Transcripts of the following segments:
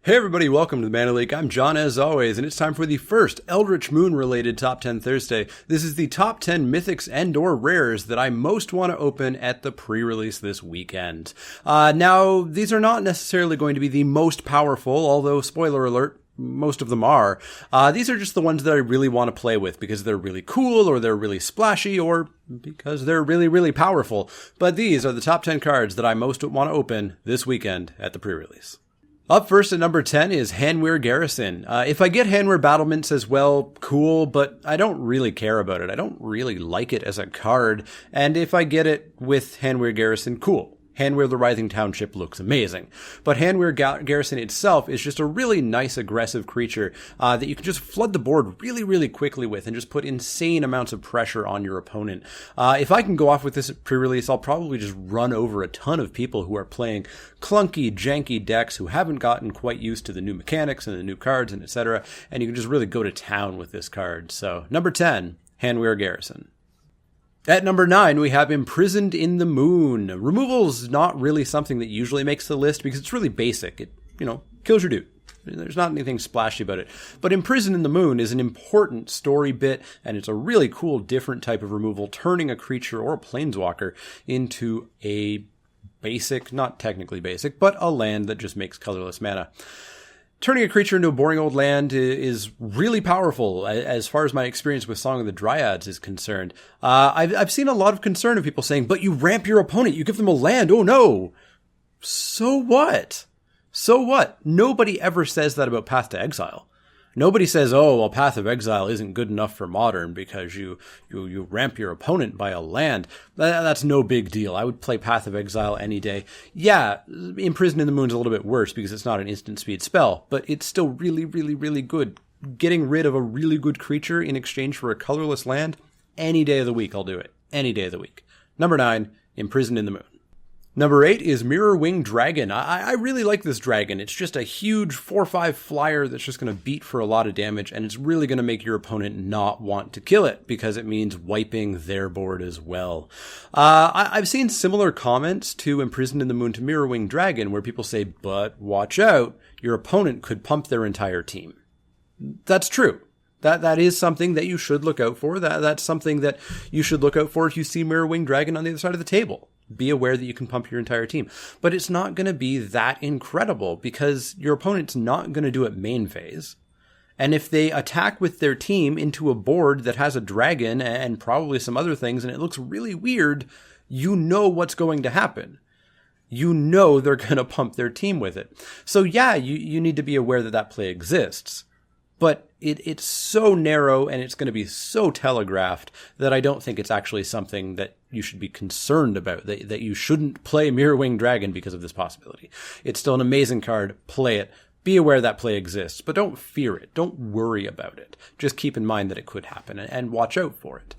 Hey everybody, welcome to the Mana League. I'm John as always, and it's time for the first Eldritch Moon related Top 10 Thursday. This is the top 10 mythics and or rares that I most want to open at the pre-release this weekend. Now, these are not necessarily going to be the most powerful, although spoiler alert, most of them are. These are just the ones that I really want to play with because they're really cool, or they're really splashy, or because they're really, really powerful. But these are the top 10 cards that I most want to open this weekend at the pre-release. Up first at number 10 is Hanweir Garrison. If I get Hanweir Battlements as well, cool, but I don't really care about it. I don't really like it as a card. And if I get it with Hanweir Garrison, cool. Hanweir the Rising Township looks amazing. But Hanweir Garrison itself is just a really nice aggressive creature that you can just flood the board really, really quickly with and just put insane amounts of pressure on your opponent. If I can go off with this pre-release, I'll probably just run over a ton of people who are playing clunky, janky decks who haven't gotten quite used to the new mechanics and the new cards and etc. And you can just really go to town with this card. So, number 10, Hanweir Garrison. At number 9, we have Imprisoned in the Moon. Removal's not really something that usually makes the list because it's really basic. It, kills your dude. There's not anything splashy about it. But Imprisoned in the Moon is an important story bit, and it's a really cool, different type of removal, turning a creature or a planeswalker into a basic, not technically basic, but a land that just makes colorless mana. Turning a creature into a boring old land is really powerful as far as my experience with Song of the Dryads is concerned. I've seen a lot of concern of people saying, but you ramp your opponent, you give them a land, oh no! So what? So what? Nobody ever says that about Path to Exile. Nobody says, oh, well, Path of Exile isn't good enough for Modern because you ramp your opponent by a land. That's no big deal. I would play Path of Exile any day. Yeah, Imprisoned in the Moon's a little bit worse because it's not an instant speed spell, but it's still really, really, really good. Getting rid of a really good creature in exchange for a colorless land, any day of the week I'll do it. Any day of the week. Number 9, Imprisoned in the Moon. Number 8 is Mirror-Winged Dragon. I really like this dragon. It's just a huge 4/5 flyer that's just going to beat for a lot of damage, and it's really going to make your opponent not want to kill it because it means wiping their board as well. I've seen similar comments to Imprisoned in the Moon to Mirror-Winged Dragon where people say, but watch out, your opponent could pump their entire team. That's true. That is something that you should look out for. That's something that you should look out for if you see Mirror-Winged Dragon on the other side of the table. Be aware that you can pump your entire team. But it's not going to be that incredible because your opponent's not going to do it main phase. And if they attack with their team into a board that has a dragon and probably some other things and it looks really weird, you know what's going to happen. You know they're going to pump their team with it. So yeah, you need to be aware that play exists. But it's so narrow and it's going to be so telegraphed that I don't think it's actually something that you should be concerned about, that you shouldn't play Mirror-Winged Dragon because of this possibility. It's still an amazing card. Play it. Be aware that play exists, but don't fear it. Don't worry about it. Just keep in mind that it could happen and watch out for it.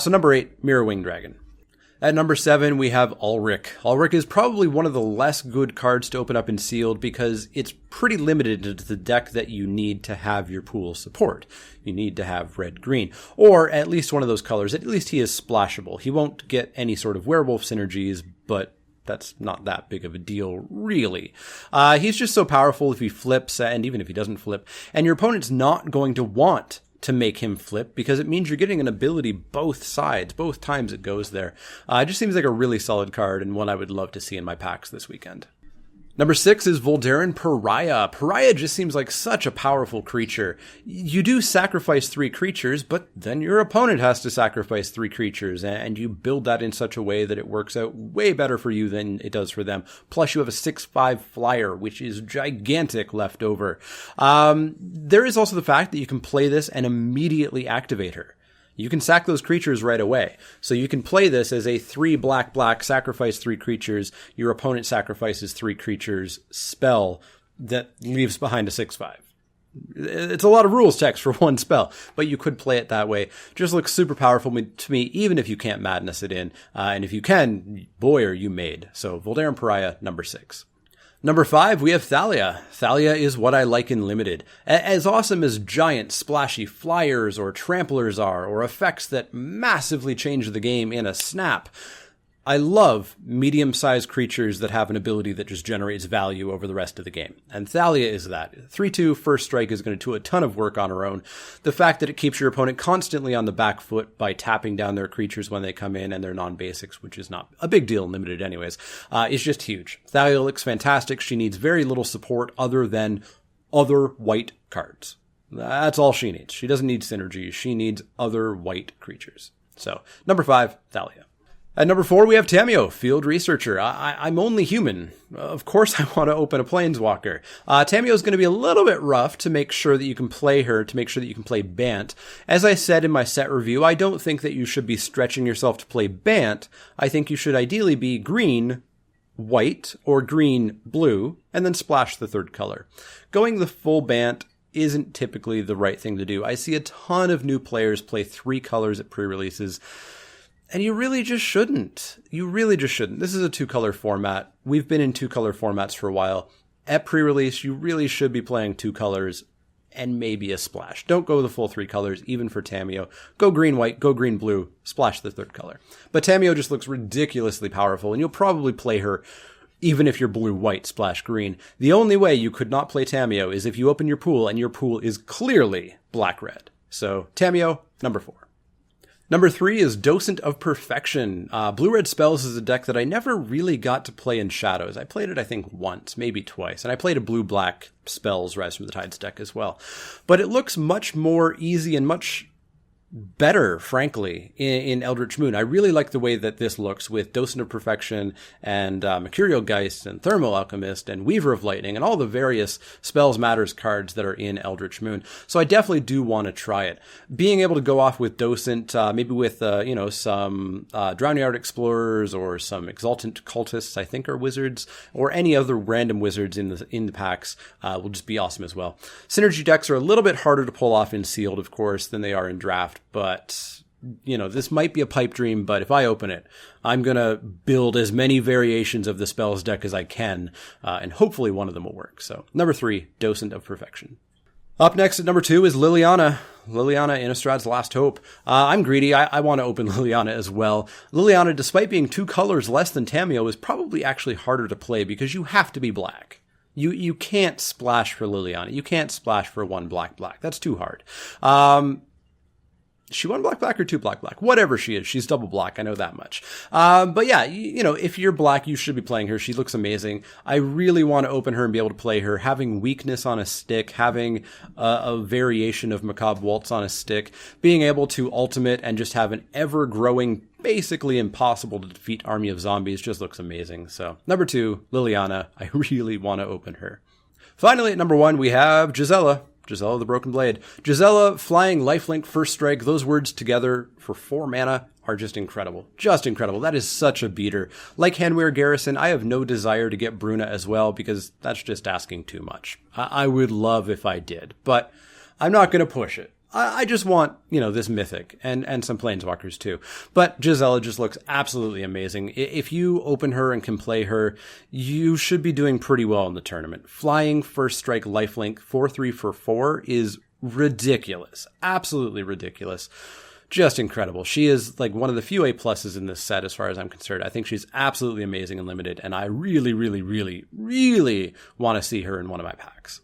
So number 8, Mirror-Winged Dragon. At number 7, we have Ulrich. Ulrich is probably one of the less good cards to open up in sealed because it's pretty limited to the deck that you need to have your pool support. You need to have red-green, or at least one of those colors. At least he is splashable. He won't get any sort of werewolf synergies, but that's not that big of a deal, really. He's just so powerful if he flips, and even if he doesn't flip, and your opponent's not going to want to make him flip because it means you're getting an ability both sides, both times it goes there. It just seems like a really solid card and one I would love to see in my packs this weekend. Number 6 is Voldaren Pariah. Pariah just seems like such a powerful creature. You do sacrifice 3 creatures, but then your opponent has to sacrifice 3 creatures, and you build that in such a way that it works out way better for you than it does for them. Plus, you have a 6/5 flyer, which is gigantic left over. There is also the fact that you can play this and immediately activate her. You can sack those creatures right away. So you can play this as a 3 black, sacrifice 3 creatures, your opponent sacrifices 3 creatures spell that leaves behind a 6/5. It's a lot of rules text for one spell, but you could play it that way. Just looks super powerful to me, even if you can't madness it in. And if you can, boy, are you made. So Voldaren Pariah, number 6. Number 5, we have Thalia. Thalia is what I like in Limited. As awesome as giant, splashy flyers or tramplers are, or effects that massively change the game in a snap, I love medium-sized creatures that have an ability that just generates value over the rest of the game. And Thalia is that. 3/2 First Strike is going to do a ton of work on her own. The fact that it keeps your opponent constantly on the back foot by tapping down their creatures when they come in and their non-basics, which is not a big deal in Limited anyways, is just huge. Thalia looks fantastic. She needs very little support other than other white cards. That's all she needs. She doesn't need synergy. She needs other white creatures. So, number 5, Thalia. At number 4, we have Tamiyo, Field Researcher. I'm only human. Of course I want to open a Planeswalker. Tamiyo is going to be a little bit rough to make sure that you can play her, to make sure that you can play Bant. As I said in my set review, I don't think that you should be stretching yourself to play Bant. I think you should ideally be green, white, or green, blue, and then splash the third color. Going the full Bant isn't typically the right thing to do. I see a ton of new players play 3 colors at pre-releases. And you really just shouldn't. You really just shouldn't. This is a 2-color format. We've been in 2-color formats for a while. At pre-release, you really should be playing 2 colors and maybe a splash. Don't go the full 3 colors, even for Tamiyo. Go green-white, go green-blue, splash the third color. But Tamiyo just looks ridiculously powerful, and you'll probably play her even if you're blue-white, splash green. The only way you could not play Tamiyo is if you open your pool and your pool is clearly black-red. So Tamiyo, number 4. Number 3 is Docent of Perfection. Blue-Red Spells is a deck that I never really got to play in Shadows. I played it, I think, once, maybe twice. And I played a Blue-Black Spells Rise from the Tides deck as well. But it looks much more easy and much better, frankly, in Eldritch Moon. I really like the way that this looks with Docent of Perfection and Mercurial Geist and Thermal Alchemist and Weaver of Lightning and all the various Spells Matters cards that are in Eldritch Moon. So I definitely do want to try it. Being able to go off with Docent, maybe with, some Drownyard Explorers or some Exultant Cultists, I think are wizards, or any other random wizards in the packs, will just be awesome as well. Synergy decks are a little bit harder to pull off in Sealed, of course, than they are in Draft. But, this might be a pipe dream, but if I open it, I'm going to build as many variations of the spells deck as I can, and hopefully one of them will work. So, number 3, Docent of Perfection. Up next at number 2 is Liliana. Liliana, Innistrad's Last Hope. I'm greedy. I want to open Liliana as well. Liliana, despite being 2 colors less than Tamiyo, is probably actually harder to play because you have to be black. You can't splash for Liliana. You can't splash for 1 black. That's too hard. She 1 black or 2 black? Whatever she is, she's double black. I know that much. But yeah, if you're black, you should be playing her. She looks amazing. I really want to open her and be able to play her. Having weakness on a stick, having a variation of Macabre Waltz on a stick, being able to ultimate and just have an ever-growing, basically impossible to defeat army of zombies just looks amazing. So, number 2, Liliana. I really want to open her. Finally, at number 1, we have Gisela. Gisela the Broken Blade. Gisela, flying, lifelink, first strike, those words together for 4 mana are just incredible. Just incredible. That is such a beater. Like Handwear Garrison, I have no desire to get Bruna as well because that's just asking too much. I would love if I did, but I'm not going to push it. I just want, this Mythic and some Planeswalkers too. But Gisela just looks absolutely amazing. If you open her and can play her, you should be doing pretty well in the tournament. Flying, first strike, lifelink, 4/3 for 4 is ridiculous. Absolutely ridiculous. Just incredible. She is like one of the few A pluses in this set as far as I'm concerned. I think she's absolutely amazing and limited, and I really, really, really, really want to see her in one of my packs.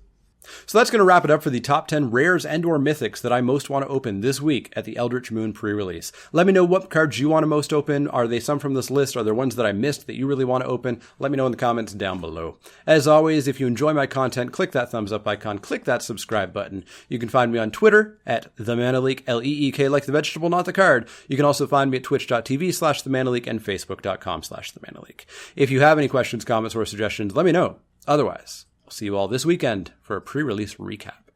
So that's going to wrap it up for the top 10 rares and or mythics that I most want to open this week at the Eldritch Moon pre-release. Let me know what cards you want to most open. Are they some from this list? Are there ones that I missed that you really want to open? Let me know in the comments down below. As always, if you enjoy my content, click that thumbs up icon, click that subscribe button. You can find me on Twitter at TheManaLeak, L-E-E-K, like the vegetable, not the card. You can also find me at twitch.tv/TheManaLeak and Facebook.com/TheManaLeak. If you have any questions, comments, or suggestions, let me know. Otherwise, see you all this weekend for a pre-release recap.